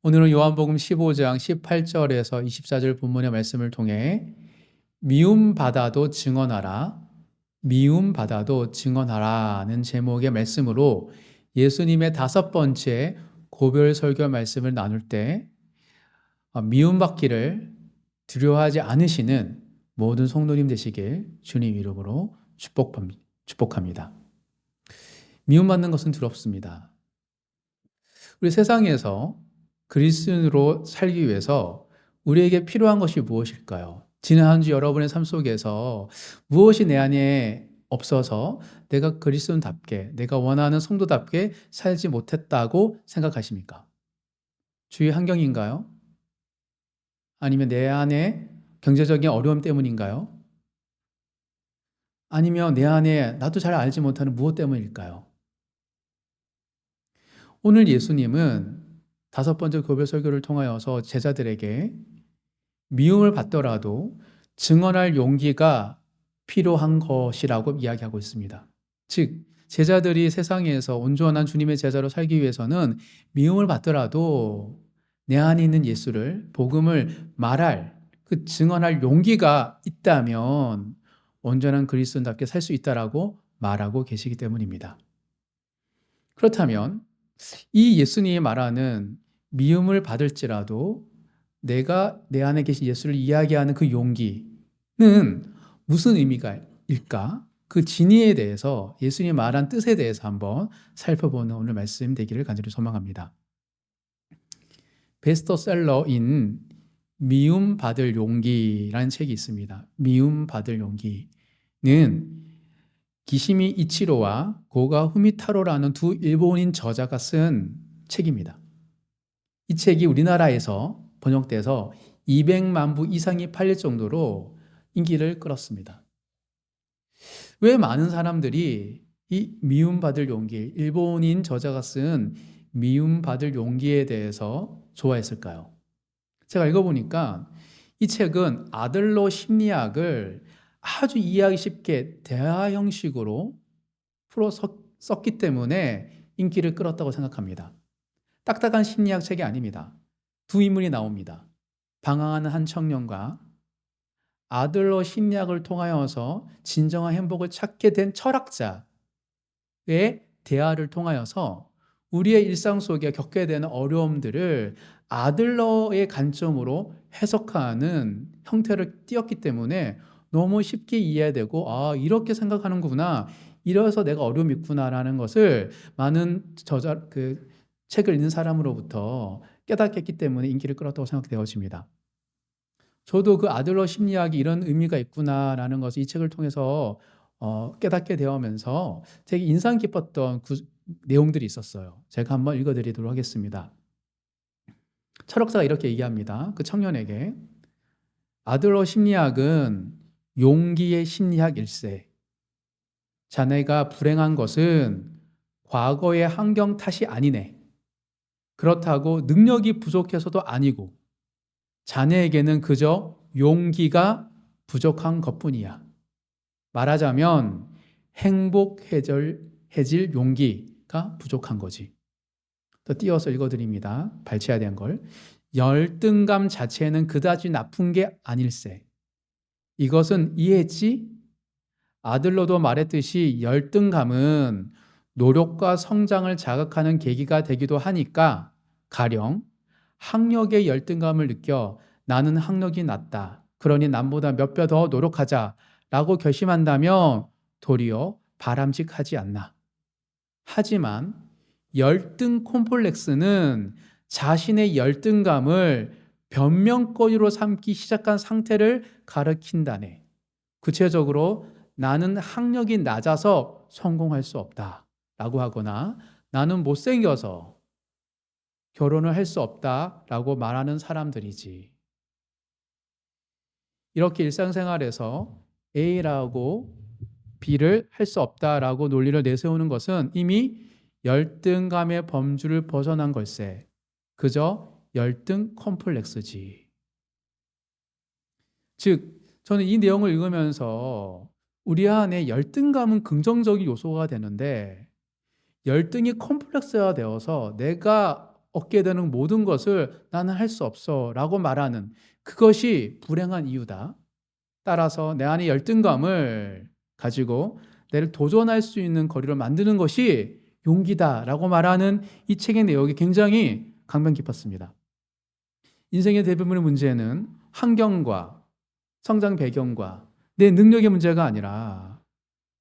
오늘은 요한복음 15장 18절에서 24절 본문의 말씀을 통해 미움받아도 증언하라, 미움받아도 증언하라는 제목의 말씀으로 예수님의 5번째 고별 설교 말씀을 나눌 때 미움받기를 두려워하지 않으시는 모든 성도님 되시길 주님 이름으로 축복합니다. 미움받는 것은 두렵습니다. 우리 세상에서 그리스도인으로 살기 위해서 우리에게 필요한 것이 무엇일까요? 지난 한 주 여러분의 삶 속에서 무엇이 내 안에 없어서 내가 그리스도인답게, 내가 원하는 성도답게 살지 못했다고 생각하십니까? 주위 환경인가요? 아니면 내 안에 경제적인 어려움 때문인가요? 아니면 내 안에 나도 잘 알지 못하는 무엇 때문일까요? 오늘 예수님은 5번째 고별 설교를 통하여서 제자들에게 미움을 받더라도 증언할 용기가 필요한 것이라고 이야기하고 있습니다. 즉, 제자들이 세상에서 온전한 주님의 제자로 살기 위해서는 미움을 받더라도 내 안에 있는 예수를, 복음을 말할, 증언할 용기가 있다면 온전한 그리스도인답게 살 수 있다라고 말하고 계시기 때문입니다. 그렇다면 이 예수님이 말하는 미움을 받을지라도 내가 내 안에 계신 예수를 이야기하는 그 용기는 무슨 의미일까? 그 진의에 대해서 예수님이 말한 뜻에 대해서 한번 살펴보는 오늘 말씀 되기를 간절히 소망합니다. 베스트셀러인 미움받을 용기라는 책이 있습니다. 미움받을 용기는 기시미 이치로와 고가 후미타로라는 두 일본인 저자가 쓴 책입니다. 이 책이 우리나라에서 번역돼서 200만 부 이상이 팔릴 정도로 인기를 끌었습니다. 왜 많은 사람들이 이 미움받을 용기, 일본인 저자가 쓴 미움받을 용기에 대해서 좋아했을까요? 제가 읽어보니까 이 책은 아들러 심리학을 아주 이해하기 쉽게 대화 형식으로 풀어 썼기 때문에 인기를 끌었다고 생각합니다. 딱딱한 심리학 책이 아닙니다. 두 인물이 나옵니다. 방황하는 한 청년과 아들러 심리학을 통하여서 진정한 행복을 찾게 된 철학자의 대화를 통하여서 우리의 일상 속에 겪게 되는 어려움들을 아들러의 관점으로 해석하는 형태를 띄었기 때문에 너무 쉽게 이해되고 이렇게 생각하는구나, 이래서 내가 어려움이 있구나라는 것을 많은 책을 읽는 사람으로부터 깨닫겠기 때문에 인기를 끌었다고 생각되어집니다. 저도 그 아들러 심리학이 이런 의미가 있구나라는 것을 이 책을 통해서 깨닫게 되면서 되게 인상 깊었던 내용들이 있었어요. 제가 한번 읽어드리도록 하겠습니다. 철학자가 이렇게 얘기합니다. 그 청년에게 아들러 심리학은 용기의 심리학일세. 자네가 불행한 것은 과거의 환경 탓이 아니네. 그렇다고 능력이 부족해서도 아니고 자네에게는 그저 용기가 부족한 것뿐이야. 말하자면 행복해질 용기가 부족한 거지. 또 띄어서 읽어드립니다. 발췌해야 된 걸. 열등감 자체는 그다지 나쁜 게 아닐세. 이것은 이해했지? 아들러도 말했듯이 열등감은 노력과 성장을 자극하는 계기가 되기도 하니까 가령 학력의 열등감을 느껴 나는 학력이 낮다, 그러니 남보다 몇 배 더 노력하자 라고 결심한다면 도리어 바람직하지 않나. 하지만 열등 콤플렉스는 자신의 열등감을 변명거리로 삼기 시작한 상태를 가리킨다네. 구체적으로 나는 학력이 낮아서 성공할 수 없다 라고 하거나 나는 못생겨서 결혼을 할 수 없다 라고 말하는 사람들이지. 이렇게 일상생활에서 A라고 B를 할 수 없다라고 논리를 내세우는 것은 이미 열등감의 범주를 벗어난 걸세. 그저 열등 컴플렉스지. 즉, 저는 이 내용을 읽으면서 우리 안에 열등감은 긍정적인 요소가 되는데 열등이 컴플렉스가 되어서 내가 얻게 되는 모든 것을 나는 할 수 없어 라고 말하는 그것이 불행한 이유다. 따라서 내 안의 열등감을 가지고 내를 도전할 수 있는 거리를 만드는 것이 용기다라고 말하는 이 책의 내용이 굉장히 감명 깊었습니다. 인생의 대부분의 문제는 환경과 성장 배경과 내 능력의 문제가 아니라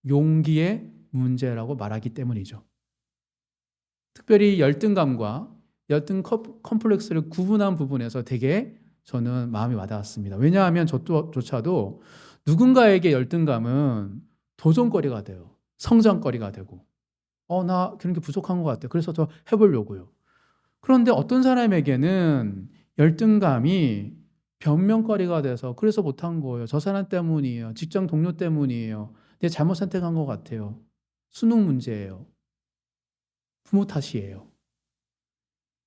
용기의 문제라고 말하기 때문이죠. 특별히 열등감과 열등 컴플렉스를 구분한 부분에서 되게 저는 마음이 와닿았습니다. 왜냐하면 저조차도 누군가에게 열등감은 도전거리가 돼요. 성장거리가 되고 나 그런 게 부족한 것 같아요. 그래서 더 해보려고요. 그런데 어떤 사람에게는 열등감이 변명거리가 돼서 그래서 못한 거예요. 저 사람 때문이에요. 직장 동료 때문이에요. 내가 잘못 선택한 것 같아요. 수능 문제예요. 부모 탓이에요.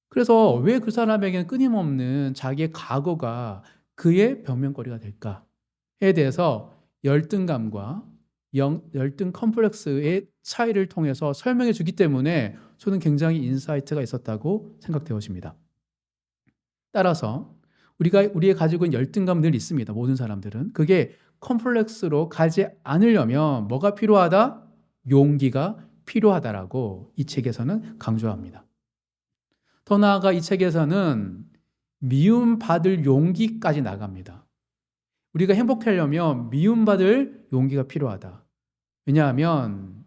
그래서 왜 그 사람에게는 끊임없는 자기의 과거가 그의 변명거리가 될까에 대해서 열등감과 열등 컴플렉스의 차이를 통해서 설명해 주기 때문에 저는 굉장히 인사이트가 있었다고 생각되어집니다. 따라서 우리가 가지고 있는 열등감은 늘 있습니다. 모든 사람들은. 그게 컴플렉스로 가지 않으려면 뭐가 필요하다? 용기가 필요하다라고 이 책에서는 강조합니다. 더 나아가 이 책에서는 미움받을 용기까지 나갑니다. 우리가 행복하려면 미움받을 용기가 필요하다. 왜냐하면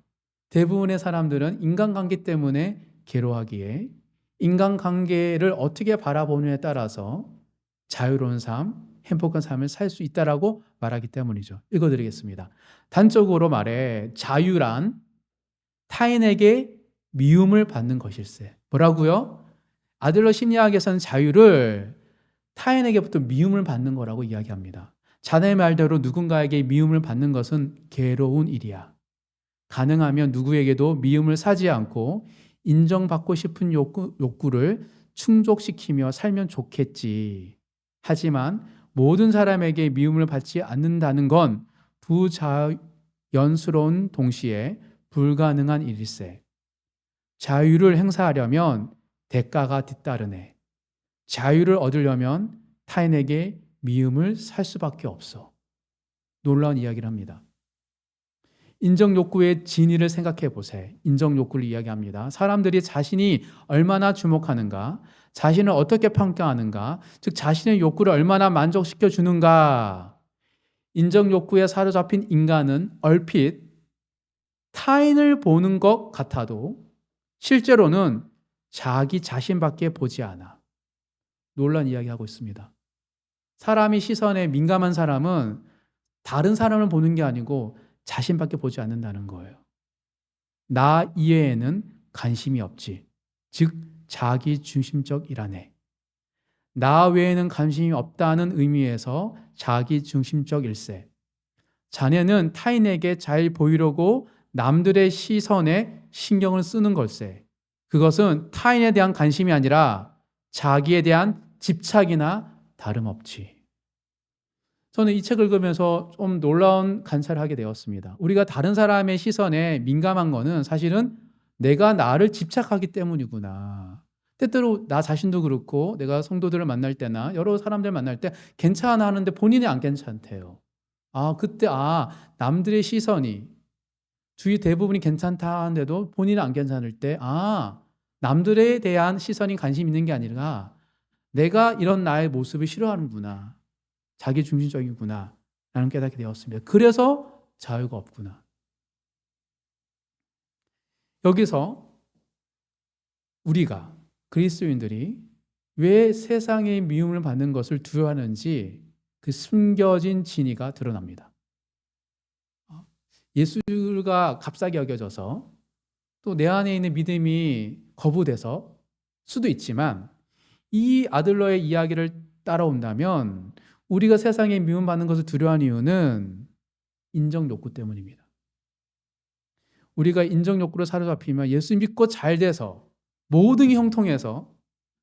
대부분의 사람들은 인간관계 때문에 괴로워하기에 인간관계를 어떻게 바라보느냐에 따라서 자유로운 삶, 행복한 삶을 살 수 있다라고 말하기 때문이죠. 읽어드리겠습니다. 단적으로 말해 자유란 타인에게 미움을 받는 것일세. 뭐라고요? 아들러 심리학에서는 자유를 타인에게부터 미움을 받는 거라고 이야기합니다. 자네 말대로 누군가에게 미움을 받는 것은 괴로운 일이야. 가능하면 누구에게도 미움을 사지 않고 인정받고 싶은 욕구를 충족시키며 살면 좋겠지. 하지만 모든 사람에게 미움을 받지 않는다는 건 부자연스러운 동시에 불가능한 일일세. 자유를 행사하려면 대가가 뒤따르네. 자유를 얻으려면 타인에게 미움을 살 수밖에 없어. 놀라운 이야기를 합니다. 인정욕구의 진위를 생각해 보세요. 인정욕구를 이야기합니다. 사람들이 자신이 얼마나 주목하는가, 자신을 어떻게 평가하는가, 즉 자신의 욕구를 얼마나 만족시켜 주는가. 인정욕구에 사로잡힌 인간은 얼핏 타인을 보는 것 같아도 실제로는 자기 자신밖에 보지 않아. 놀라운 이야기하고 있습니다. 사람이 시선에 민감한 사람은 다른 사람을 보는 게 아니고 자신밖에 보지 않는다는 거예요. 나 이외에는 관심이 없지. 즉 자기 중심적이라네. 나 외에는 관심이 없다는 의미에서 자기 중심적일세. 자네는 타인에게 잘 보이려고 남들의 시선에 신경을 쓰는 걸세. 그것은 타인에 대한 관심이 아니라 자기에 대한 집착이나 다름없지. 저는 이 책을 읽으면서 좀 놀라운 관찰을 하게 되었습니다. 우리가 다른 사람의 시선에 민감한 거는 사실은 내가 나를 집착하기 때문이구나. 때때로 나 자신도 그렇고 내가 성도들을 만날 때나 여러 사람들 만날 때 괜찮아 하는데 본인이 안 괜찮대요. 그때 남들의 시선이 주위 대부분이 괜찮다 하는데도 본인은 안 괜찮을 때 남들에 대한 시선이 관심 있는 게 아니라 내가 이런 나의 모습을 싫어하는구나. 자기 중심적이구나 라는 깨닫게 되었습니다. 그래서 자유가 없구나. 여기서 우리가 그리스도인들이 왜 세상의 미움을 받는 것을 두려워하는지 그 숨겨진 진위가 드러납니다. 예수가 값싸게 여겨져서 또 내 안에 있는 믿음이 거부돼서 수도 있지만 이 아들러의 이야기를 따라온다면 우리가 세상에 미움받는 것을 두려워하는 이유는 인정 욕구 때문입니다. 우리가 인정 욕구로 사로잡히면 예수 믿고 잘 돼서 모든 게 형통해서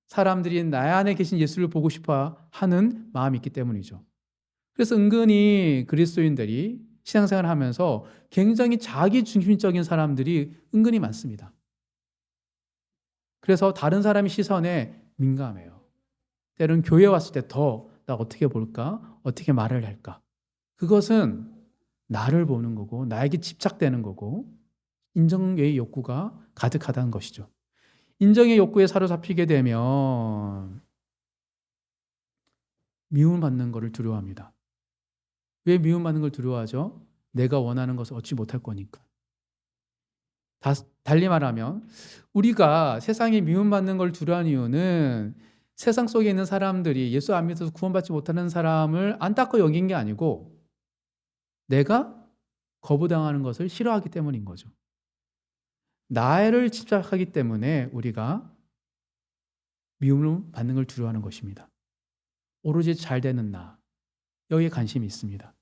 사람들이 나 안에 계신 예수를 보고 싶어 하는 마음이 있기 때문이죠. 그래서 은근히 그리스도인들이 신앙생활을 하면서 굉장히 자기 중심적인 사람들이 은근히 많습니다. 그래서 다른 사람의 시선에 민감해요. 때로는 교회 왔을 때 더 나 어떻게 볼까? 어떻게 말을 할까? 그것은 나를 보는 거고 나에게 집착되는 거고 인정의 욕구가 가득하다는 것이죠. 인정의 욕구에 사로잡히게 되면 미움받는 것을 두려워합니다. 왜 미움받는 걸 두려워하죠? 내가 원하는 것을 얻지 못할 거니까. 달리 말하면 우리가 세상에 미움받는 걸 두려워하는 이유는 세상 속에 있는 사람들이 예수 안 믿어서 구원받지 못하는 사람을 안타까워 여긴 게 아니고 내가 거부당하는 것을 싫어하기 때문인 거죠. 나를 집착하기 때문에 우리가 미움을 받는 걸 두려워하는 것입니다. 오로지 잘 되는 나, 여기에 관심이 있습니다.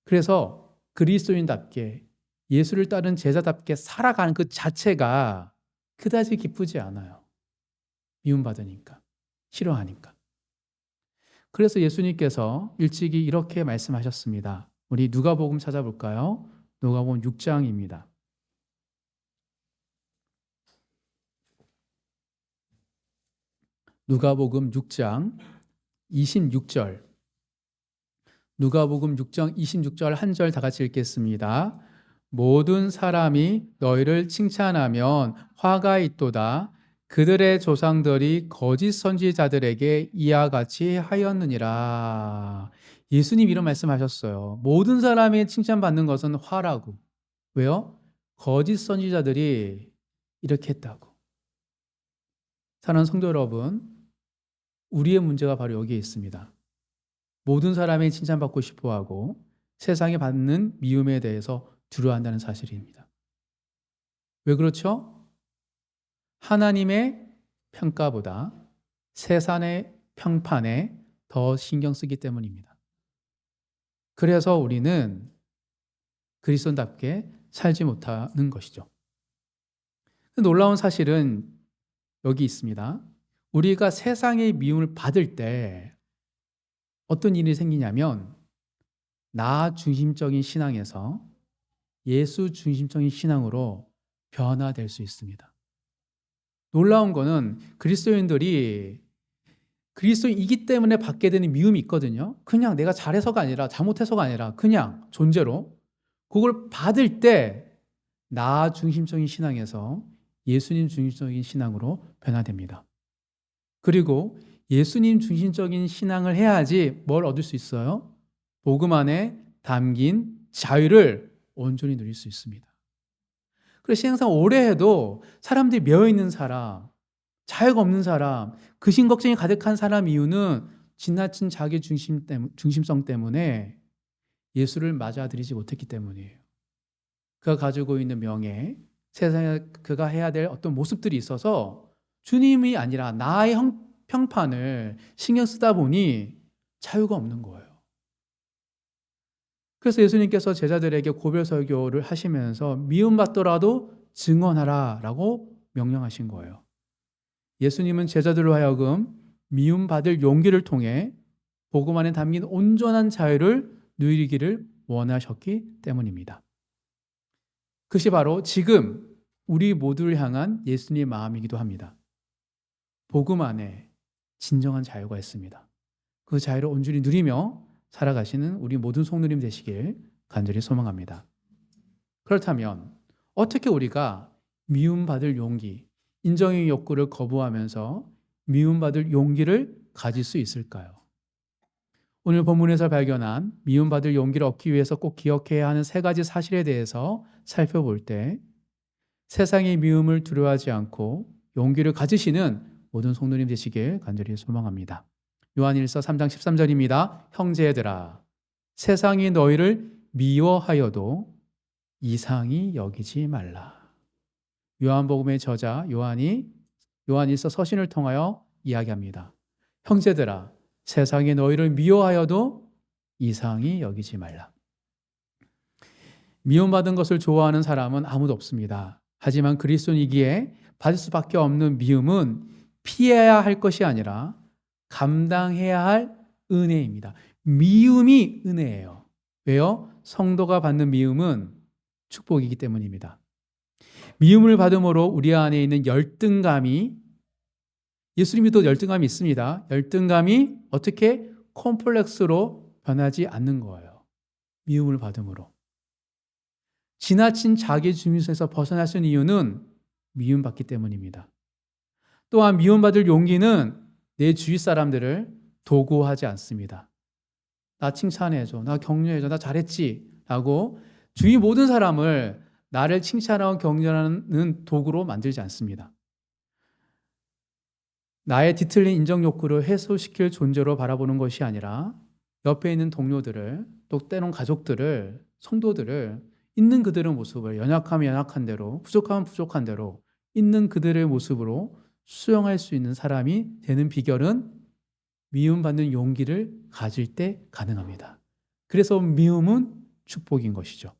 그래서 그리스도인답게 예수를 따른 제자답게 살아가는 그 자체가 그다지 기쁘지 않아요. 미움받으니까, 싫어하니까. 그래서 예수님께서 일찍이 이렇게 말씀하셨습니다. 우리 누가복음 찾아볼까요? 누가복음 6장입니다. 누가복음 6장 26절. 누가복음 6장 26절 한 절 다 같이 읽겠습니다. 모든 사람이 너희를 칭찬하면 화가 있도다. 그들의 조상들이 거짓 선지자들에게 이와 같이 하였느니라. 예수님 이런 말씀하셨어요. 모든 사람이 칭찬받는 것은 화라고. 왜요? 거짓 선지자들이 이렇게 했다고. 사랑하는 성도 여러분, 우리의 문제가 바로 여기에 있습니다. 모든 사람이 칭찬받고 싶어하고 세상에 받는 미움에 대해서 두려워한다는 사실입니다. 왜 그렇죠? 하나님의 평가보다 세상의 평판에 더 신경 쓰기 때문입니다. 그래서 우리는 그리스도인답게 살지 못하는 것이죠. 놀라운 사실은 여기 있습니다. 우리가 세상의 미움을 받을 때 어떤 일이 생기냐면 나 중심적인 신앙에서 예수 중심적인 신앙으로 변화될 수 있습니다. 놀라운 거는 그리스도인들이 그리스도인이기 때문에 받게 되는 미움이 있거든요. 그냥 내가 잘해서가 아니라 잘못해서가 아니라 그냥 존재로 그걸 받을 때 나 중심적인 신앙에서 예수님 중심적인 신앙으로 변화됩니다. 그리고 예수님 중심적인 신앙을 해야지 뭘 얻을 수 있어요? 복음 안에 담긴 자유를 온전히 누릴 수 있습니다. 그래서 신앙생활 오래 해도 사람들이 매여있는 사람, 자유가 없는 사람, 근심 걱정이 가득한 사람 이유는 지나친 자기 중심성 때문에 예수를 맞아들이지 못했기 때문이에요. 그가 가지고 있는 명예, 세상에 그가 해야 될 어떤 모습들이 있어서 주님이 아니라 나의 평판을 신경 쓰다 보니 자유가 없는 거예요. 그래서 예수님께서 제자들에게 고별 설교를 하시면서 미움받더라도 증언하라 라고 명령하신 거예요. 예수님은 제자들로 하여금 미움받을 용기를 통해 복음 안에 담긴 온전한 자유를 누리기를 원하셨기 때문입니다. 그것이 바로 지금 우리 모두를 향한 예수님의 마음이기도 합니다. 복음 안에 진정한 자유가 있습니다. 그 자유를 온전히 누리며 살아가시는 우리 모든 성도님 되시길 간절히 소망합니다. 그렇다면 어떻게 우리가 미움받을 용기, 인정의 욕구를 거부하면서 미움받을 용기를 가질 수 있을까요? 오늘 본문에서 발견한 미움받을 용기를 얻기 위해서 꼭 기억해야 하는 세 가지 사실에 대해서 살펴볼 때 세상의 미움을 두려워하지 않고 용기를 가지시는 모든 성도님 되시길 간절히 소망합니다. 요한일서 3장 13절입니다. 형제들아, 세상이 너희를 미워하여도 이상히 여기지 말라. 요한복음의 저자 요한이 요한일서 서신을 통하여 이야기합니다. 형제들아, 세상이 너희를 미워하여도 이상히 여기지 말라. 미움받은 것을 좋아하는 사람은 아무도 없습니다. 하지만 그리스도인이기에 받을 수밖에 없는 미움은 피해야 할 것이 아니라 감당해야 할 은혜입니다. 미움이 은혜예요. 왜요? 성도가 받는 미움은 축복이기 때문입니다. 미움을 받음으로 우리 안에 있는 열등감이, 예수님도 열등감이 있습니다. 열등감이 어떻게 콤플렉스로 변하지 않는 거예요. 미움을 받음으로. 지나친 자기 중심에서 벗어날 수 있는 이유는 미움받기 때문입니다. 또한 미움받을 용기는 내 주위 사람들을 도구하지 않습니다. 나 칭찬해줘, 나 격려해줘, 나 잘했지 라고 주위 모든 사람을 나를 칭찬하고 격려하는 도구로 만들지 않습니다. 나의 뒤틀린 인정 욕구를 해소시킬 존재로 바라보는 것이 아니라 옆에 있는 동료들을, 또 때론 가족들을, 성도들을 있는 그들의 모습을, 연약하면 연약한 대로, 부족하면 부족한 대로 있는 그들의 모습으로 수용할 수 있는 사람이 되는 비결은 미움받는 용기를 가질 때 가능합니다. 그래서 미움은 축복인 것이죠.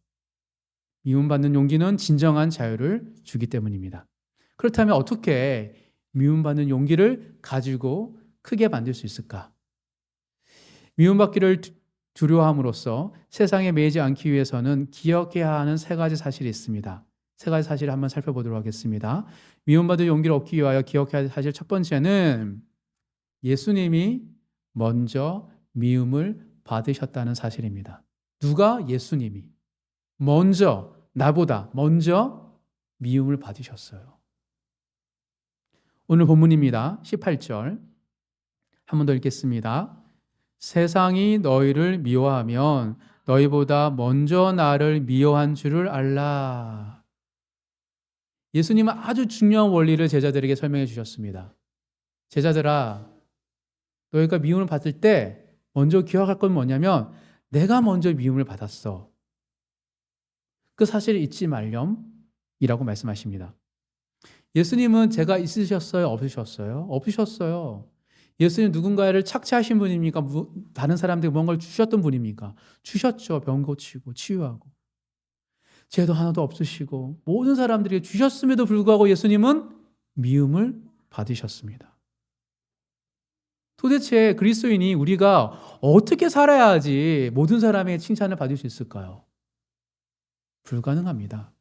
미움받는 용기는 진정한 자유를 주기 때문입니다. 그렇다면 어떻게 미움받는 용기를 가지고 크게 만들 수 있을까? 미움받기를 두려워함으로써 세상에 매이지 않기 위해서는 기억해야 하는 세 가지 사실이 있습니다. 세 가지 사실을 한번 살펴보도록 하겠습니다. 미움받을 용기를 얻기 위하여 기억해야 할 사실 첫 번째는 예수님이 먼저 미움을 받으셨다는 사실입니다. 누가? 예수님이. 먼저, 나보다 먼저 미움을 받으셨어요. 오늘 본문입니다. 18절. 한 번 더 읽겠습니다. 세상이 너희를 미워하면 너희보다 먼저 나를 미워한 줄을 알라. 예수님은 아주 중요한 원리를 제자들에게 설명해 주셨습니다. 제자들아, 너희가 미움을 받을 때 먼저 기억할 건 뭐냐면 내가 먼저 미움을 받았어. 그 사실을 잊지 말렴이라고 말씀하십니다. 예수님은 죄가 있으셨어요? 없으셨어요? 없으셨어요. 예수님 누군가를 착취하신 분입니까? 다른 사람들에게 뭔가를 주셨던 분입니까? 주셨죠. 병 고치고 치유하고. 죄도 하나도 없으시고 모든 사람들에게 주셨음에도 불구하고 예수님은 미움을 받으셨습니다. 도대체 그리스도인이 우리가 어떻게 살아야지 모든 사람의 칭찬을 받을 수 있을까요? 불가능합니다.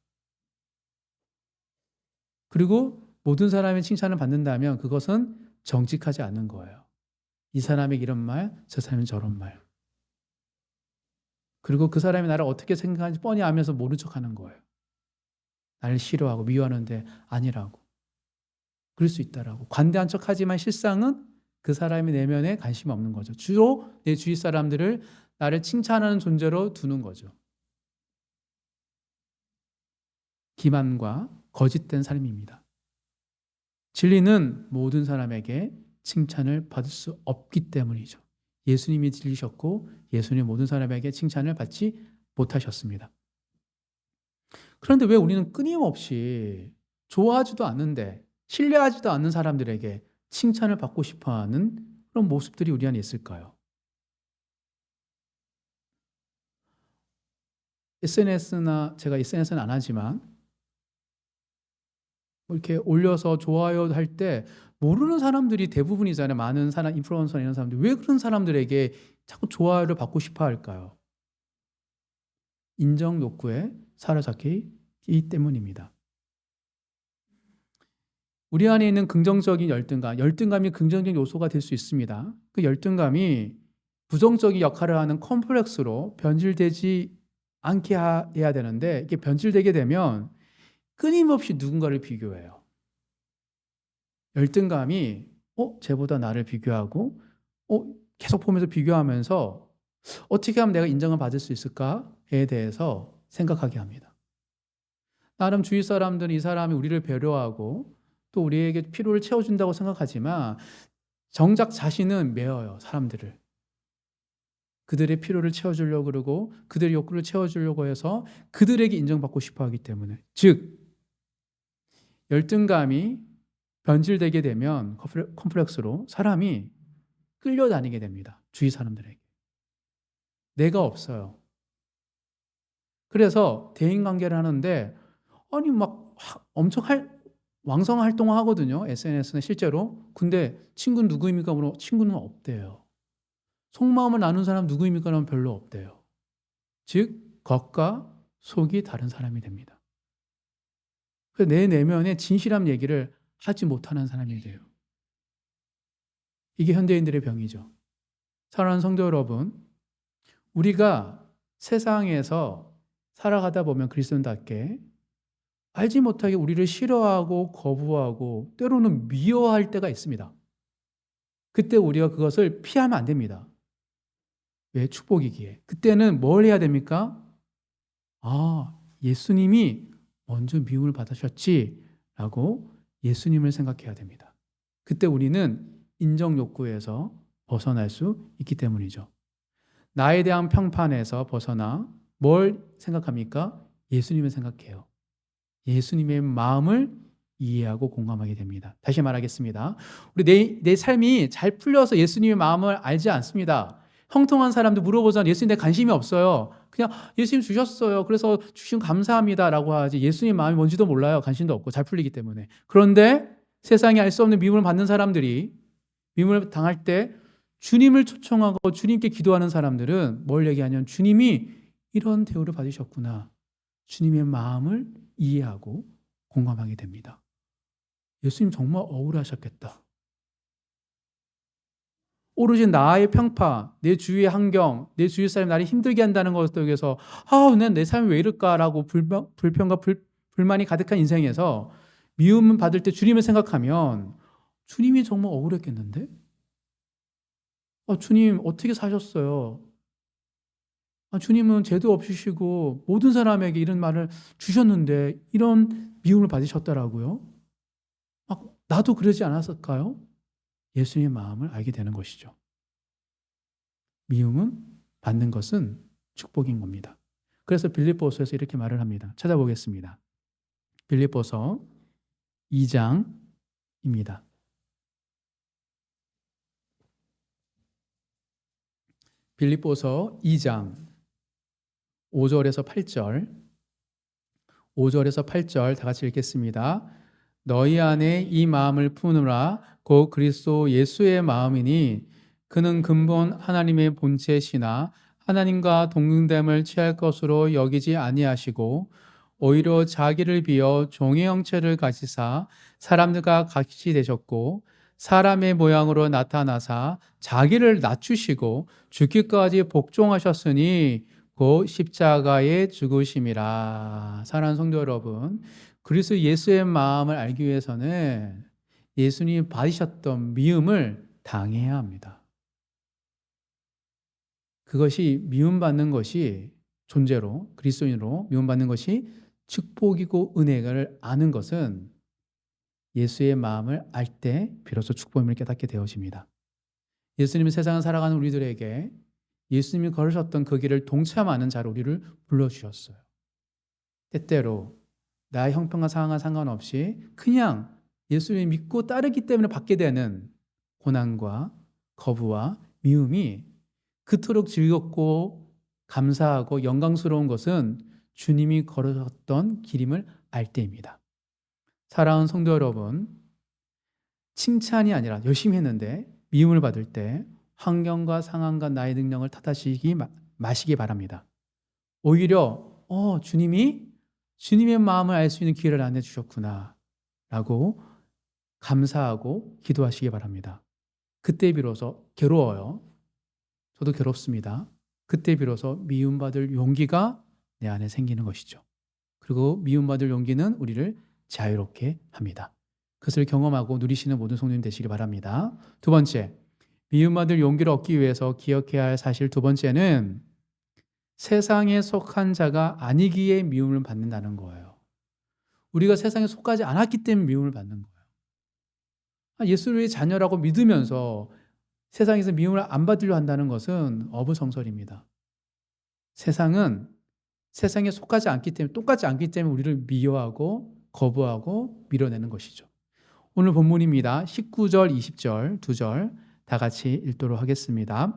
그리고 모든 사람의 칭찬을 받는다면 그것은 정직하지 않은 거예요. 이 사람에게 이런 말, 저 사람은 저런 말. 그리고 그 사람이 나를 어떻게 생각하는지 뻔히 알면서 모른 척하는 거예요. 나를 싫어하고 미워하는데 아니라고. 그럴 수 있다라고. 관대한 척하지만 실상은 그 사람의 내면에 관심이 없는 거죠. 주로 내 주위 사람들을 나를 칭찬하는 존재로 두는 거죠. 기만과 거짓된 삶입니다. 진리는 모든 사람에게 칭찬을 받을 수 없기 때문이죠. 예수님이 진리셨고 예수님 모든 사람에게 칭찬을 받지 못하셨습니다. 그런데 왜 우리는 끊임없이 좋아하지도 않는데 신뢰하지도 않는 사람들에게 칭찬을 받고 싶어하는 그런 모습들이 우리 안에 있을까요? 제가 SNS는 안 하지만 이렇게 올려서 좋아요 할 때 모르는 사람들이 대부분이잖아요. 많은 사람, 인플루언서나 이런 사람들. 왜 그런 사람들에게 자꾸 좋아요를 받고 싶어 할까요? 인정 욕구에 사로잡기 때문입니다. 우리 안에 있는 긍정적인 열등감이 긍정적인 요소가 될 수 있습니다. 그 열등감이 부정적인 역할을 하는 컴플렉스로 변질되지 않게 해야 되는데 이게 변질되게 되면 끊임없이 누군가를 비교해요. 열등감이 쟤보다 나를 비교하고 계속 보면서 비교하면서 어떻게 하면 내가 인정을 받을 수 있을까에 대해서 생각하게 합니다. 나름 주위 사람들은 이 사람이 우리를 배려하고 또 우리에게 필요를 채워준다고 생각하지만 정작 자신은 매어요, 사람들을. 그들의 필요를 채워주려고 그러고 그들의 욕구를 채워주려고 해서 그들에게 인정받고 싶어 하기 때문에. 즉, 열등감이 변질되게 되면 컴플렉스로 사람이 끌려다니게 됩니다. 주위 사람들에게. 내가 없어요. 그래서 대인관계를 하는데 아니 막 엄청 왕성 활동을 하거든요. SNS는 실제로. 근데 친구는 누구입니까? 물어 친구는 없대요. 속마음을 나눈 사람 누구입니까? 라면 별로 없대요. 즉 겉과 속이 다른 사람이 됩니다. 그래서 내 내면에 진실한 얘기를 하지 못하는 사람이 돼요. 이게 현대인들의 병이죠. 사랑하는 성도 여러분, 우리가 세상에서 살아가다 보면 그리스도인답게 알지 못하게 우리를 싫어하고 거부하고 때로는 미워할 때가 있습니다. 그때 우리가 그것을 피하면 안 됩니다. 왜? 축복이기에. 그때는 뭘 해야 됩니까? 아, 예수님이 먼저 미움을 받으셨지라고 예수님을 생각해야 됩니다. 그때 우리는 인정 욕구에서 벗어날 수 있기 때문이죠. 나에 대한 평판에서 벗어나 뭘 생각합니까? 예수님을 생각해요. 예수님의 마음을 이해하고 공감하게 됩니다. 다시 말하겠습니다. 우리 내 삶이 잘 풀려서 예수님의 마음을 알지 않습니다. 형통한 사람도 물어보잖아요. 예수님에 관심이 없어요. 그냥 예수님 주셨어요. 그래서 주신 감사합니다 라고 하지 예수님 마음이 뭔지도 몰라요. 관심도 없고 잘 풀리기 때문에. 그런데 세상에 알 수 없는 미움을 받는 사람들이 미움을 당할 때 주님을 초청하고 주님께 기도하는 사람들은 뭘 얘기하냐면 주님이 이런 대우를 받으셨구나. 주님의 마음을 이해하고 공감하게 됩니다. 예수님 정말 억울하셨겠다. 오로지 나의 평파, 내 주위의 환경, 내 주위 사람이 나를 힘들게 한다는 것에 대해서 내 삶이 왜 이럴까라고 불평과 불만이 가득한 인생에서 미움을 받을 때 주님을 생각하면 주님이 정말 억울했겠는데? 주님 어떻게 사셨어요? 주님은 죄도 없으시고 모든 사람에게 이런 말을 주셨는데 이런 미움을 받으셨더라고요. 나도 그러지 않았을까요? 예수님의 마음을 알게 되는 것이죠. 미움은 받는 것은 축복인 겁니다. 그래서 빌립보서에서 이렇게 말을 합니다. 찾아보겠습니다. 빌립보서 2장입니다. 빌립보서 2장 5절에서 8절 5절에서 8절 다 같이 읽겠습니다. 너희 안에 이 마음을 품으라 곧 그리스도 예수의 마음이니 그는 근본 하나님의 본체시나 하나님과 동등됨을 취할 것으로 여기지 아니하시고 오히려 자기를 비어 종의 형체를 가지사 사람들과 같이 되셨고 사람의 모양으로 나타나사 자기를 낮추시고 죽기까지 복종하셨으니 곧 십자가에 죽으심이라. 사랑하는 성도 여러분, 그리스도 예수의 마음을 알기 위해서는 예수님이 받으셨던 미움을 당해야 합니다. 그것이 미움받는 것이 존재로 그리스도인으로 미움받는 것이 축복이고 은혜를 아는 것은 예수의 마음을 알 때 비로소 축복임을 깨닫게 되어집니다. 예수님이 세상을 살아가는 우리들에게 예수님이 걸으셨던 그 길을 동참하는 자로 우리를 불러주셨어요. 때때로 나의 형편과 상황과 상관없이 그냥 예수님을 믿고 따르기 때문에 받게 되는 고난과 거부와 미움이 그토록 즐겁고 감사하고 영광스러운 것은 주님이 걸으셨던 길임을 알 때입니다. 사랑하는 성도 여러분, 칭찬이 아니라 열심히 했는데 미움을 받을 때 환경과 상황과 나의 능력을 탓하시기 마시기 바랍니다. 오히려 주님의 마음을 알 수 있는 기회를 안 해주셨구나 라고 감사하고 기도하시기 바랍니다. 그때 비로소 괴로워요. 저도 괴롭습니다. 그때 비로소 미움받을 용기가 내 안에 생기는 것이죠. 그리고 미움받을 용기는 우리를 자유롭게 합니다. 그것을 경험하고 누리시는 모든 성도님 되시기 바랍니다. 두 번째, 미움받을 용기를 얻기 위해서 기억해야 할 사실 두 번째는 세상에 속한 자가 아니기에 미움을 받는다는 거예요. 우리가 세상에 속하지 않았기 때문에 미움을 받는 거예요. 예수의 자녀라고 믿으면서 세상에서 미움을 안 받으려 한다는 것은 어부성설입니다. 세상은 세상에 속하지 않기 때문에 똑같지 않기 때문에 우리를 미워하고 거부하고 밀어내는 것이죠. 오늘 본문입니다. 19절, 20절 두 절 다 같이 읽도록 하겠습니다.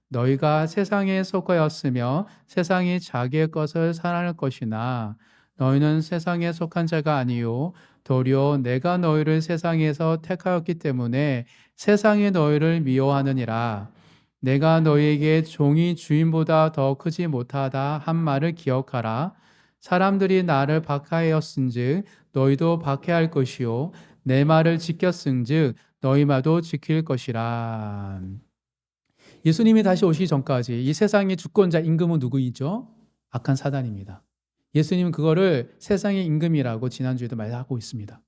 너희가 세상에 속하였으며 세상이 자기의 것을 사랑할 것이나 너희는 세상에 속한 자가 아니요 도리어 내가 너희를 세상에서 택하였기 때문에 세상이 너희를 미워하느니라. 내가 너희에게 종이 주인보다 더 크지 못하다 한 말을 기억하라. 사람들이 나를 박해하였은즉 너희도 박해할 것이요 내 말을 지켰은즉 너희 말도 지킬 것이라. 예수님이 다시 오시기 전까지 이 세상의 주권자 임금은 누구이죠? 악한 사단입니다. 예수님은 그거를 세상의 임금이라고 지난주에도 말하고 있습니다.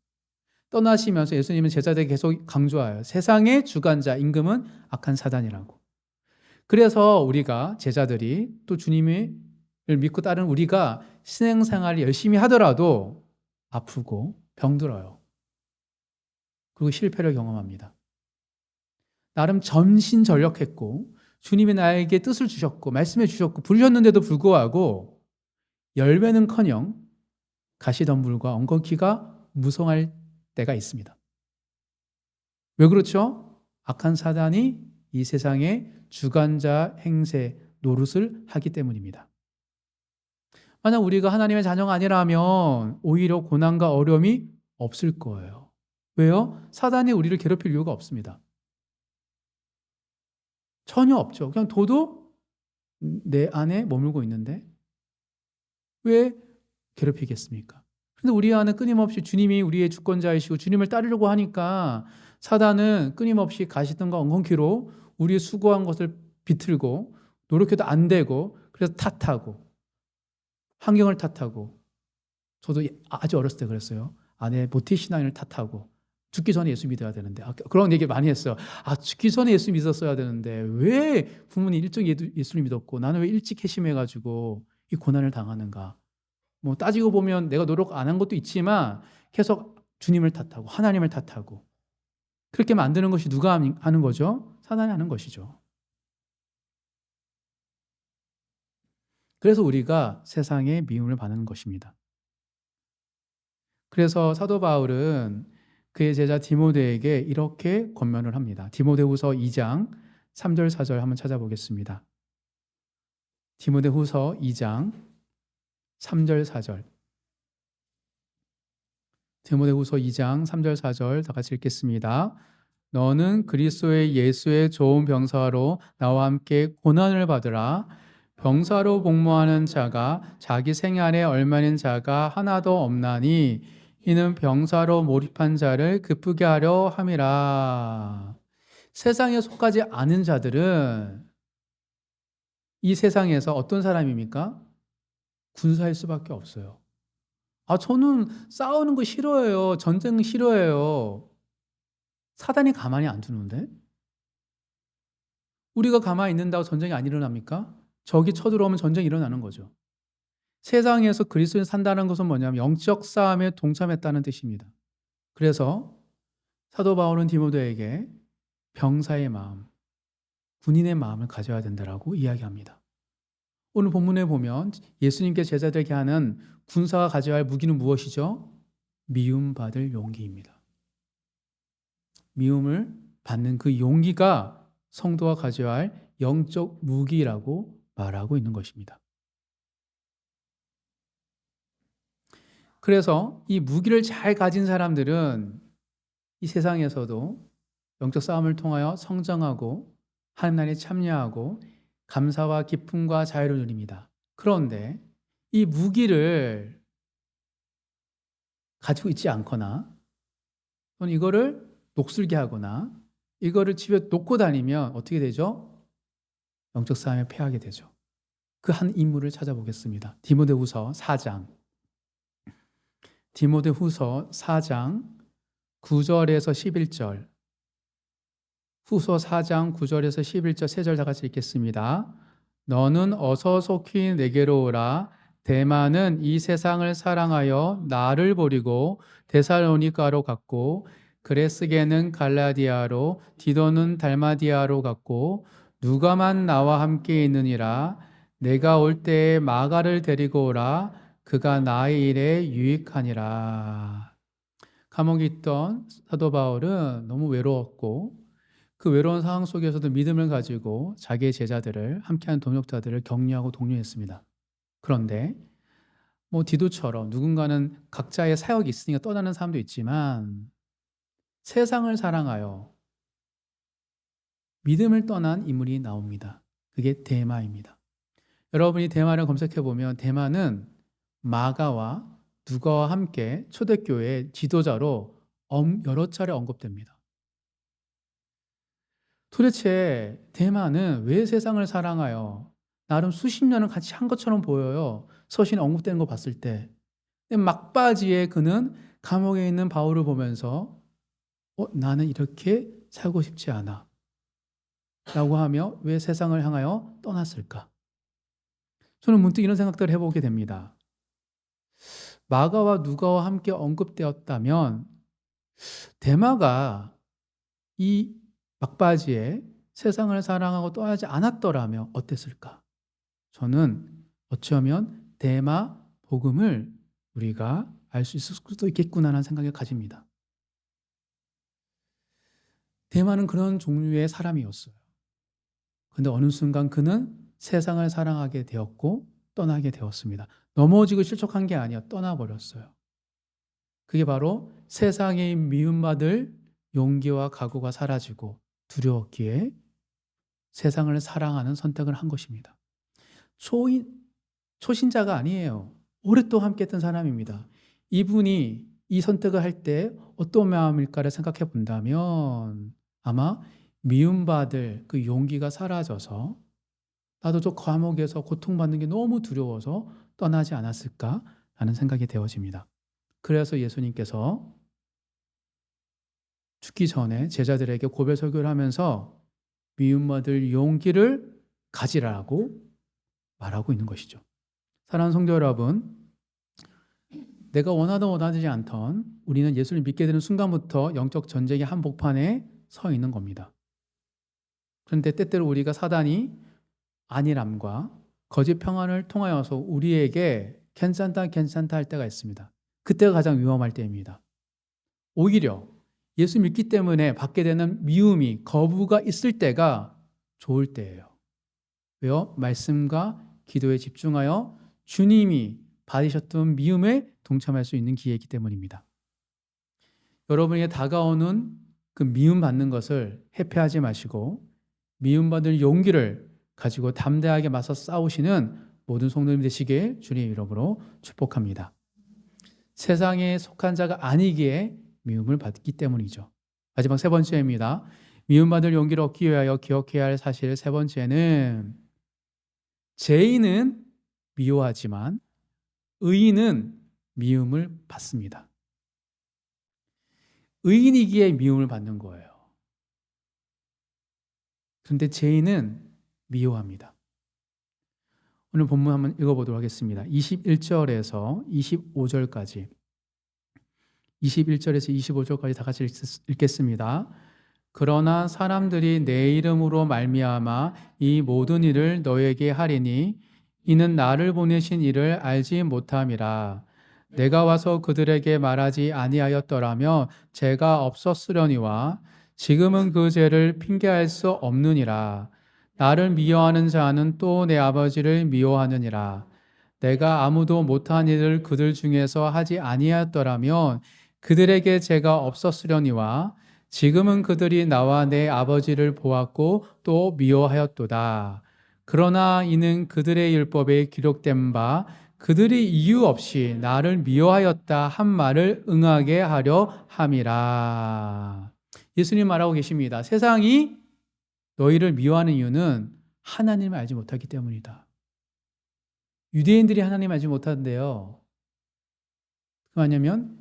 떠나시면서 예수님은 제자들에게 계속 강조해요. 세상의 주관자 임금은 악한 사단이라고. 그래서 우리가 제자들이 또 주님을 믿고 따르는 우리가 신앙생활을 열심히 하더라도 아프고 병들어요. 그리고 실패를 경험합니다. 나름 전신전력했고 주님이 나에게 뜻을 주셨고 말씀해 주셨고 부르셨는데도 불구하고 열매는커녕 가시덤불과 엉겅퀴가 무성할 때가 있습니다. 왜 그렇죠? 악한 사단이 이 세상의 주관자 행세 노릇을 하기 때문입니다. 만약 우리가 하나님의 자녀가 아니라면 오히려 고난과 어려움이 없을 거예요. 왜요? 사단이 우리를 괴롭힐 이유가 없습니다. 전혀 없죠. 그냥 도도 내 안에 머물고 있는데 왜 괴롭히겠습니까? 근데 우리 안에 끊임없이 주님이 우리의 주권자이시고 주님을 따르려고 하니까 사단은 끊임없이 가시덤과 엉겅퀴로 우리의 수고한 것을 비틀고 노력해도 안 되고 그래서 탓하고 환경을 탓하고 저도 아주 어렸을 때 그랬어요. 아내 모태신앙을 탓하고 죽기 전에 예수 믿어야 되는데 그런 얘기 많이 했어요. 죽기 전에 예수 믿었어야 되는데 왜 부모님 일찍 예수를 믿었고 나는 왜 일찍 회심해가지고 이 고난을 당하는가. 뭐 따지고 보면 내가 노력 안 한 것도 있지만 계속 주님을 탓하고 하나님을 탓하고 그렇게 만드는 것이 누가 하는 거죠? 사단이 하는 것이죠. 그래서 우리가 세상에 미움을 받는 것입니다. 그래서 사도 바울은 그의 제자 디모데에게 이렇게 권면을 합니다. 디모데후서 2장 3절 4절 한번 찾아보겠습니다. 디모데후서 2장 3절 4절. 디모데후서 2장 3절 4절 다 같이 읽겠습니다. 너는 그리스도의 예수의 좋은 병사로 나와 함께 고난을 받으라. 병사로 복무하는 자가 자기 생활에 얼마는 자가 하나도 없나니 이는 병사로 몰입한 자를 기쁘게 하려 함이라. 세상에 속하지 않은 자들은 이 세상에서 어떤 사람입니까? 군사일 수밖에 없어요. 저는 싸우는 거 싫어해요. 전쟁 싫어해요. 사단이 가만히 안 두는데? 우리가 가만히 있는다고 전쟁이 안 일어납니까? 적이 쳐들어오면 전쟁이 일어나는 거죠. 세상에서 그리스도인 산다는 것은 뭐냐면 영적 싸움에 동참했다는 뜻입니다. 그래서 사도 바울은 디모데에게 병사의 마음, 군인의 마음을 가져야 된다라고 이야기합니다. 오늘 본문에 보면 예수님께 제자들에게 하는 군사가 가져야 할 무기는 무엇이죠? 미움받을 용기입니다. 미움을 받는 그 용기가 성도가 가져야 할 영적 무기라고 말하고 있는 것입니다. 그래서 이 무기를 잘 가진 사람들은 이 세상에서도 영적 싸움을 통하여 성장하고 하나님 나라에 참여하고 감사와 기쁨과 자유를 누립니다. 그런데 이 무기를 가지고 있지 않거나 또는 이거를 녹슬게 하거나 이거를 집에 놓고 다니면 어떻게 되죠? 영적 싸움에 패하게 되죠. 그 한 인물을 찾아보겠습니다. 디모데후서 4장 9절에서 11절 후서 4장 9절에서 11절 3절 다 같이 읽겠습니다. 너는 어서 속히 내게로 오라. 데마는 이 세상을 사랑하여 나를 버리고 데살로니가로 갔고 그레스게는 갈라디아로 디도는 달마디아로 갔고 누가만 나와 함께 있느니라. 내가 올 때에 마가를 데리고 오라. 그가 나의 일에 유익하니라. 감옥에 있던 사도 바울은 너무 외로웠고 그 외로운 상황 속에서도 믿음을 가지고 자기의 제자들을 함께하는 동역자들을 격려하고 독려했습니다. 그런데 디도처럼 누군가는 각자의 사역이 있으니까 떠나는 사람도 있지만 세상을 사랑하여 믿음을 떠난 인물이 나옵니다. 그게 데마입니다. 여러분이 데마를 검색해 보면 데마는 마가와 누가와 함께 초대교회 지도자로 여러 차례 언급됩니다. 도대체 대마는 왜 세상을 사랑하여 나름 수십 년을 같이 한 것처럼 보여요. 서신에 언급되는 거 봤을 때. 막바지에 그는 감옥에 있는 바울을 보면서 나는 이렇게 살고 싶지 않아 라고 하며 왜 세상을 향하여 떠났을까? 저는 문득 이런 생각들을 해보게 됩니다. 마가와 누가와 함께 언급되었다면 데마가 이 막바지에 세상을 사랑하고 떠나지 않았더라면 어땠을까? 저는 어쩌면 데마 복음을 우리가 알 수 있을 수도 있겠구나라는 생각을 가집니다. 데마는 그런 종류의 사람이었어요. 그런데 어느 순간 그는 세상을 사랑하게 되었고 떠나게 되었습니다. 넘어지고 실족한 게 아니라 떠나버렸어요. 그게 바로 세상에 미움받을 용기와 각오가 사라지고 두려웠기에 세상을 사랑하는 선택을 한 것입니다. 초신자가 아니에요. 오랫동안 함께했던 사람입니다. 이분이 이 선택을 할 때 어떤 마음일까를 생각해 본다면 아마 미움받을 그 용기가 사라져서 나도 저 감옥에서 고통받는 게 너무 두려워서 떠나지 않았을까라는 생각이 되어집니다. 그래서 예수님께서 죽기 전에 제자들에게 고별 설교를 하면서 미움받을 용기를 가지라고 말하고 있는 것이죠. 사랑하는 성도 여러분, 내가 원하든 원하지 않던 우리는 예수를 믿게 되는 순간부터 영적 전쟁의 한복판에 서 있는 겁니다. 그런데 때때로 우리가 사단이 안일함과 거짓 평안을 통하여서 우리에게 괜찮다 할 때가 있습니다. 그때가 가장 위험할 때입니다. 오히려 예수 믿기 때문에 받게 되는 미움이 거부가 있을 때가 좋을 때예요. 왜요? 말씀과 기도에 집중하여 주님이 받으셨던 미움에 동참할 수 있는 기회이기 때문입니다. 여러분에게 다가오는 그 미움받는 것을 회피하지 마시고 미움받을 용기를 가지고 담대하게 맞서 싸우시는 모든 성도님 되시길 주님의 이름으로 축복합니다. 세상에 속한 자가 아니기에 미움을 받기 때문이죠. 마지막 세 번째입니다. 미움받을 용기를 얻기 위하여 기억해야 할 사실 세 번째는 죄인은 미워하지만 의인은 미움을 받습니다. 의인이기에 미움을 받는 거예요. 그런데 죄인은 미워합니다. 오늘 본문 한번 읽어보도록 하겠습니다. 21절에서 25절까지 21절에서 25절까지 다 같이 읽겠습니다. 그러나 사람들이 내 이름으로 말미암아 이 모든 일을 너에게 하리니 이는 나를 보내신 이를 알지 못함이라. 내가 와서 그들에게 말하지 아니하였더라면 죄가 없었으려니와 지금은 그 죄를 핑계할 수 없느니라. 나를 미워하는 자는 또 내 아버지를 미워하느니라. 내가 아무도 못한 일을 그들 중에서 하지 아니하였더라면 그들에게 죄가 없었으려니와 지금은 그들이 나와 내 아버지를 보았고 또 미워하였도다. 그러나 이는 그들의 율법에 기록된 바 그들이 이유 없이 나를 미워하였다 한 말을 응하게 하려 함이라. 예수님 말하고 계십니다. 세상이 너희를 미워하는 이유는 하나님을 알지 못하기 때문이다. 유대인들이 하나님을 알지 못하는데요. 왜냐하면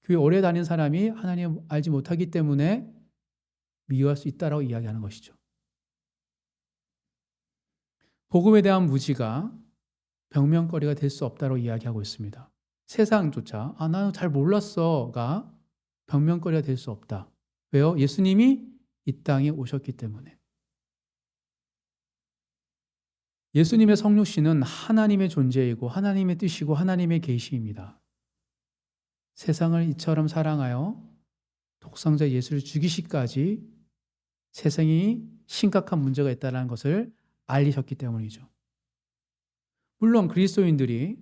교회 오래 다닌 사람이 하나님을 알지 못하기 때문에 미워할 수 있다라고 이야기하는 것이죠. 복음에 대한 무지가 병명거리가 될 수 없다고 이야기하고 있습니다. 세상조차 나는 잘 몰랐어가 병명거리가 될 수 없다. 왜요? 예수님이 이 땅에 오셨기 때문에. 예수님의 성육신은 하나님의 존재이고 하나님의 뜻이고 하나님의 계시입니다. 세상을 이처럼 사랑하여 독생자 예수를 죽이시기까지 세상이 심각한 문제가 있다는 것을 알리셨기 때문이죠. 물론 그리스도인들이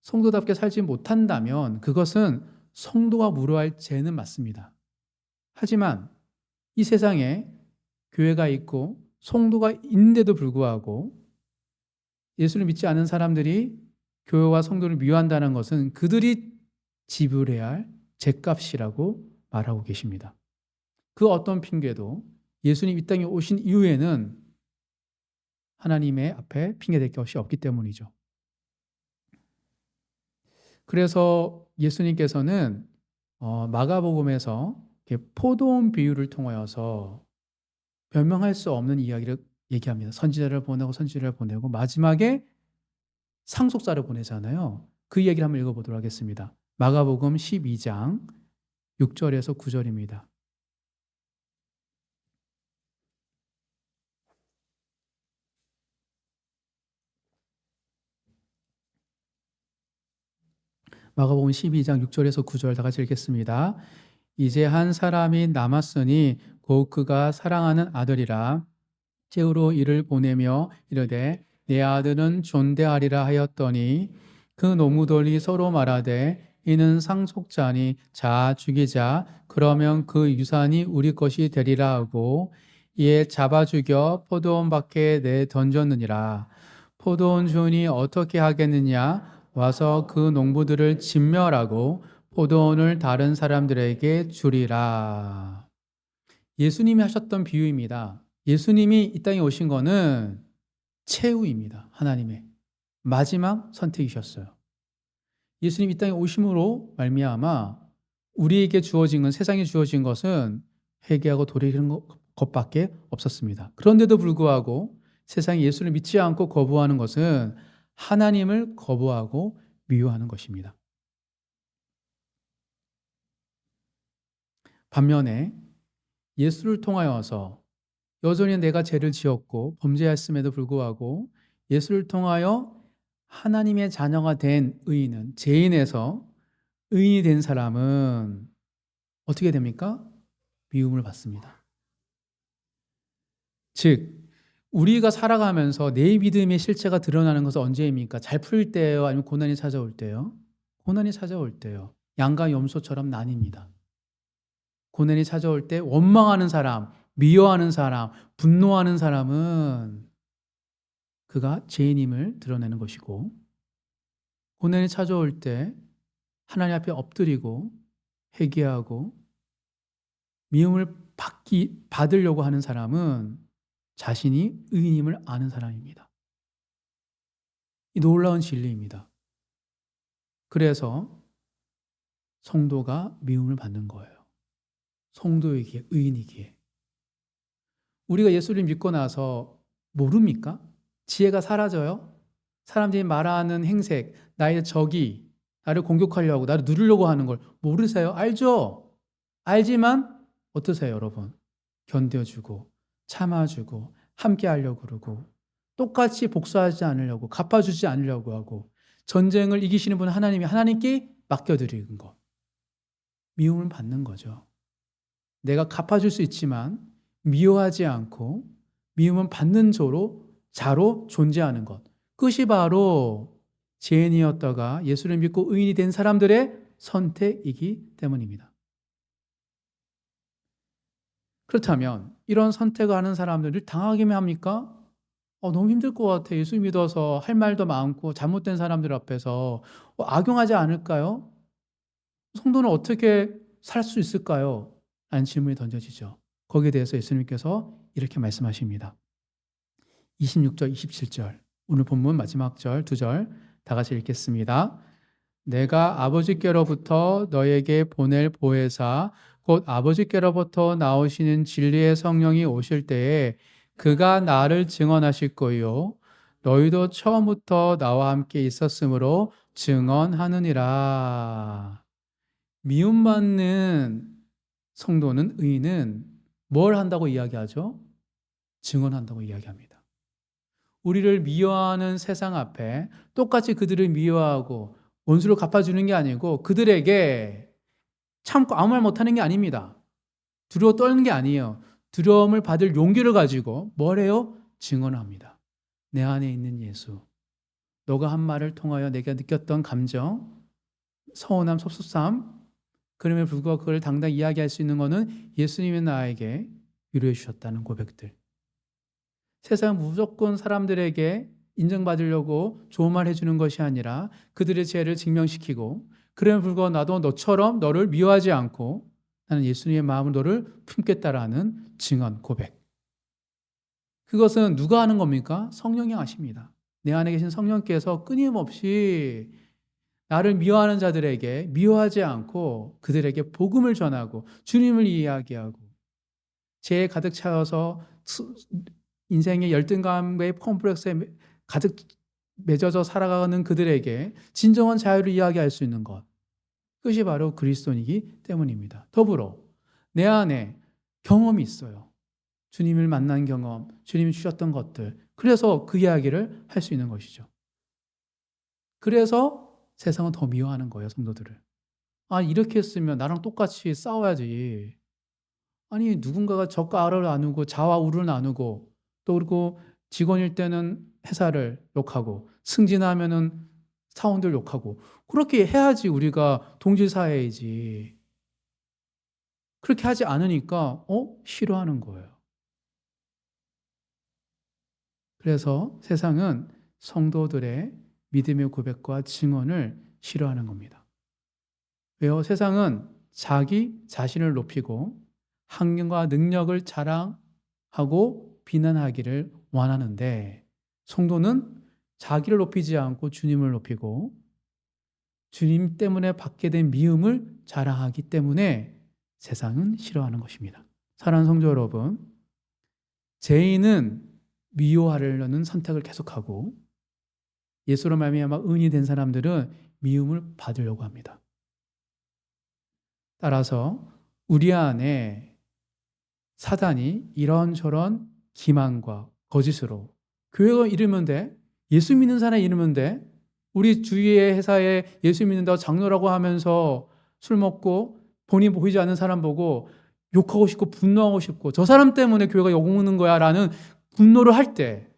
성도답게 살지 못한다면 그것은 성도가 물어야 할 죄는 맞습니다. 하지만 이 세상에 교회가 있고 성도가 있는데도 불구하고 예수를 믿지 않은 사람들이 교회와 성도를 미워한다는 것은 그들이 지불해야 할 죗값이라고 말하고 계십니다. 그 어떤 핑계도 예수님 이 땅에 오신 이후에는 하나님의 앞에 핑계댈 것이 없기 때문이죠. 그래서 예수님께서는 마가복음에서 포도원 비유를 통하여서 변명할 수 없는 이야기를 얘기합니다. 선지자를 보내고 선지자를 보내고 마지막에 상속자를 보내잖아요. 그 얘기를 한번 읽어보도록 하겠습니다. 마가복음 12장 6절에서 9절입니다. 마가복음 12장 6절에서 9절 다 같이 읽겠습니다. 이제 한 사람이 남았으니 곧 그가 사랑하는 아들이라. 채우로 이를 보내며 이르되 내 아들은 존대하리라 하였더니 그 노무들이 서로 말하되 이는 상속자니 자 죽이자 그러면 그 유산이 우리 것이 되리라 하고 이에 잡아 죽여 포도원 밖에 내 던졌느니라. 포도원 주인이 어떻게 하겠느냐 와서 그 농부들을 진멸하고 포도원을 다른 사람들에게 주리라. 예수님이 하셨던 비유입니다. 예수님이 이 땅에 오신 거는 최후입니다. 하나님의 마지막 선택이셨어요. 예수님 이 땅에 오심으로 말미암아 우리에게 주어진 건, 세상에 주어진 것은 회개하고 돌이키는 것밖에 없었습니다. 그런데도 불구하고 세상에 예수를 믿지 않고 거부하는 것은 하나님을 거부하고 미워하는 것입니다. 반면에 예수를 통하여서 여전히 내가 죄를 지었고 범죄했음에도 불구하고 예수를 통하여 하나님의 자녀가 된 의인은, 죄인에서 의인이 된 사람은 어떻게 됩니까? 미움을 받습니다. 즉, 우리가 살아가면서 내 믿음의 실체가 드러나는 것은 언제입니까? 잘 풀릴 때예요? 아니면 고난이 찾아올 때요? 고난이 찾아올 때요. 양과 염소처럼 나뉩니다. 고난이 찾아올 때 원망하는 사람, 미워하는 사람, 분노하는 사람은 그가 죄인임을 드러내는 것이고, 고난이 찾아올 때 하나님 앞에 엎드리고 회개하고 미움을 받으려고 하는 사람은 자신이 의인임을 아는 사람입니다. 이 놀라운 진리입니다. 그래서 성도가 미움을 받는 거예요. 성도이기에, 의인이기에. 우리가 예수를 믿고 나서 모릅니까? 지혜가 사라져요? 사람들이 말하는 행색, 나의 적이 나를 공격하려고, 나를 누르려고 하는 걸 모르세요? 알죠? 알지만 어떠세요, 여러분? 견뎌주고, 참아주고, 함께 하려고 그러고, 똑같이 복수하지 않으려고, 갚아주지 않으려고 하고, 전쟁을 이기시는 분은 하나님이 하나님께 맡겨드리는 것. 미움을 받는 거죠. 내가 갚아줄 수 있지만 미워하지 않고 미움은 받는 자로 존재하는 것. 그것이 바로 죄인이었다가 예수를 믿고 의인이 된 사람들의 선택이기 때문입니다. 그렇다면 이런 선택을 하는 사람들을 당하기만 합니까? 너무 힘들 것 같아. 예수 믿어서 할 말도 많고 잘못된 사람들 앞에서 악용하지 않을까요? 성도는 어떻게 살 수 있을까요? 라는 질문이 던져지죠. 거기에 대해서 예수님께서 이렇게 말씀하십니다. 26절, 27절, 오늘 본문 마지막 절, 2절 다 같이 읽겠습니다. 내가 아버지께로부터 너에게 보낼 보혜사 곧 아버지께로부터 나오시는 진리의 성령이 오실 때에 그가 나를 증언하실 거요 너희도 처음부터 나와 함께 있었으므로 증언하느니라. 미움받는 성도는, 의인은 뭘 한다고 이야기하죠? 증언한다고 이야기합니다. 우리를 미워하는 세상 앞에 똑같이 그들을 미워하고 원수를 갚아주는 게 아니고 그들에게 참고 아무 말 못하는 게 아닙니다. 두려워 떨는 게 아니에요. 두려움을 받을 용기를 가지고 뭘 해요? 증언합니다. 내 안에 있는 예수, 너가 한 말을 통하여 내가 느꼈던 감정, 서운함, 섭섭함, 그럼에도 불구하고 그걸 당당히 이야기할 수 있는 것은 예수님이 나에게 위로해 주셨다는 고백들. 세상은 무조건 사람들에게 인정받으려고 좋은 말 해주는 것이 아니라 그들의 죄를 증명시키고, 그럼에도 불구하고 나도 너처럼 너를 미워하지 않고 나는 예수님의 마음으로 너를 품겠다라는 증언, 고백. 그것은 누가 하는 겁니까? 성령이 하십니다. 내 안에 계신 성령께서 끊임없이 나를 미워하는 자들에게 미워하지 않고 그들에게 복음을 전하고 주님을 이야기하고, 죄에 가득 차여서 인생의 열등감과 컴플렉스에 가득 맺어져 살아가는 그들에게 진정한 자유를 이야기할 수 있는 것, 그것이 바로 그리스도이기 때문입니다. 더불어 내 안에 경험이 있어요. 주님을 만난 경험, 주님이 주셨던 것들, 그래서 그 이야기를 할 수 있는 것이죠. 그래서 세상은 더 미워하는 거예요, 성도들을. 아, 이렇게 했으면 나랑 똑같이 싸워야지. 아니, 누군가가 적과 악을 나누고 자와 우를 나누고, 또 그리고 직원일 때는 회사를 욕하고 승진하면은 사원들 욕하고, 그렇게 해야지 우리가 동질사회이지. 그렇게 하지 않으니까 싫어하는 거예요. 그래서 세상은 성도들의 믿음의 고백과 증언을 싫어하는 겁니다. 왜요? 세상은 자기 자신을 높이고 학력과 능력을 자랑하고 비난하기를 원하는데, 성도는 자기를 높이지 않고 주님을 높이고 주님 때문에 받게 된 미움을 자랑하기 때문에 세상은 싫어하는 것입니다. 사랑하는 성도 여러분, 죄인은 미워하려는 선택을 계속하고 예수로 말미암아 의인이 된 사람들은 미움을 받으려고 합니다. 따라서 우리 안에 사단이 이런저런 기만과 거짓으로, 교회가 이르면 돼, 예수 믿는 사람이 이르면 돼, 우리 주위의 회사에 예수 믿는다고 장로라고 하면서 술 먹고 본인 보이지 않는 사람 보고 욕하고 싶고 분노하고 싶고 저 사람 때문에 교회가 욕먹는 거야 라는 분노를 할 때,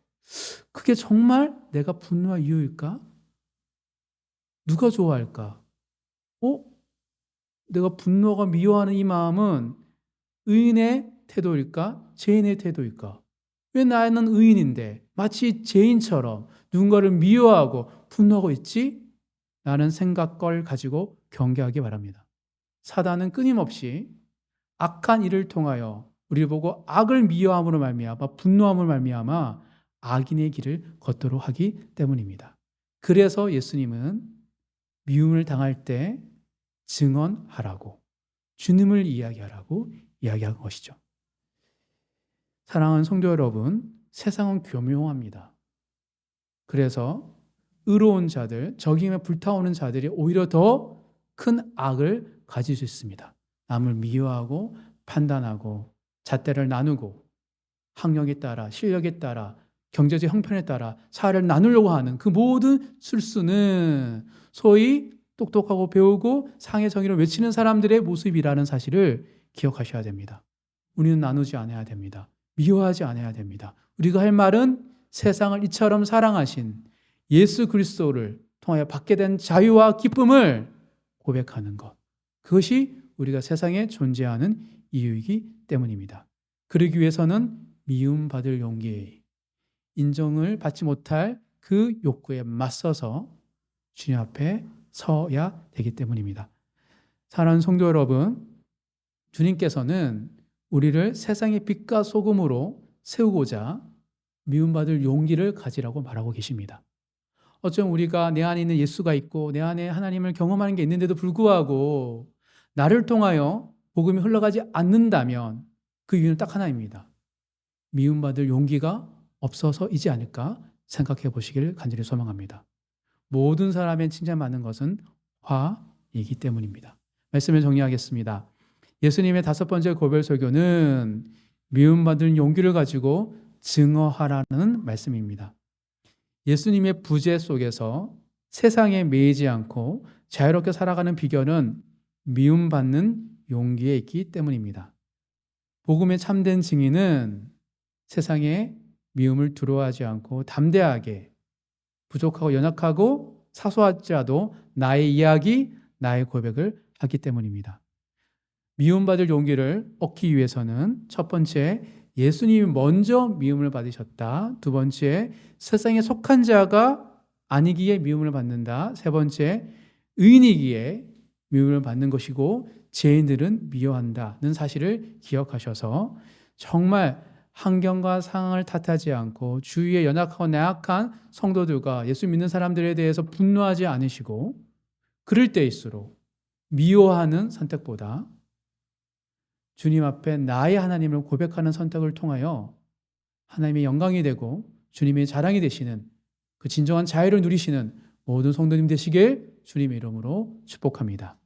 그게 정말 내가 분노할 이유일까? 누가 좋아할까? 내가 분노가 미워하는 이 마음은 의인의 태도일까? 죄인의 태도일까? 왜 나는 의인인데 마치 죄인처럼 누군가를 미워하고 분노하고 있지? 라는 생각을 가지고 경계하기 바랍니다. 사단은 끊임없이 악한 일을 통하여 우리를 보고 악을 미워함으로 말미암아 분노함으로 말미암아 악인의 길을 걷도록 하기 때문입니다. 그래서 예수님은 미움을 당할 때 증언하라고, 주님을 이야기하라고 이야기한 것이죠. 사랑하는 성도 여러분, 세상은 교묘합니다. 그래서 의로운 자들, 적임에 불타오는 자들이 오히려 더 큰 악을 가질 수 있습니다. 남을 미워하고 판단하고 잣대를 나누고 학력에 따라 실력에 따라 경제적 형편에 따라 사회를 나누려고 하는 그 모든 술수는 소위 똑똑하고 배우고 상의 정의를 외치는 사람들의 모습이라는 사실을 기억하셔야 됩니다. 우리는 나누지 않아야 됩니다. 미워하지 않아야 됩니다. 우리가 할 말은 세상을 이처럼 사랑하신 예수 그리스도를 통하여 받게 된 자유와 기쁨을 고백하는 것. 그것이 우리가 세상에 존재하는 이유이기 때문입니다. 그러기 위해서는 미움받을 용기, 인정을 받지 못할 그 욕구에 맞서서 주님 앞에 서야 되기 때문입니다. 사랑하는 성도 여러분, 주님께서는 우리를 세상의 빛과 소금으로 세우고자 미움받을 용기를 가지라고 말하고 계십니다. 어쩌면 우리가 내 안에 있는 예수가 있고 내 안에 하나님을 경험하는 게 있는데도 불구하고 나를 통하여 복음이 흘러가지 않는다면 그 이유는 딱 하나입니다. 미움받을 용기가 없어서이지 않을까 생각해 보시길 간절히 소망합니다. 모든 사람의 칭찬받는 것은 화이기 때문입니다. 말씀을 정리하겠습니다. 예수님의 5번째 고별 설교는 미움받을 용기를 가지고 증언하라는 말씀입니다. 예수님의 부재 속에서 세상에 매이지 않고 자유롭게 살아가는 비결은 미움받는 용기에 있기 때문입니다. 복음의 참된 증인은 세상에 미움을 두려워하지 않고 담대하게 부족하고 연약하고 사소할지라도 나의 이야기, 나의 고백을 하기 때문입니다. 미움받을 용기를 얻기 위해서는 첫 번째, 예수님이 먼저 미움을 받으셨다. 두 번째, 세상에 속한 자가 아니기에 미움을 받는다. 세 번째, 의인이기에 미움을 받는 것이고 죄인들은 미워한다는 사실을 기억하셔서 정말 환경과 상황을 탓하지 않고 주위에 연약하고 나약한 성도들과 예수 믿는 사람들에 대해서 분노하지 않으시고 그럴 때일수록 미워하는 선택보다 주님 앞에 나의 하나님을 고백하는 선택을 통하여 하나님의 영광이 되고 주님의 자랑이 되시는 그 진정한 자유를 누리시는 모든 성도님 되시길 주님의 이름으로 축복합니다.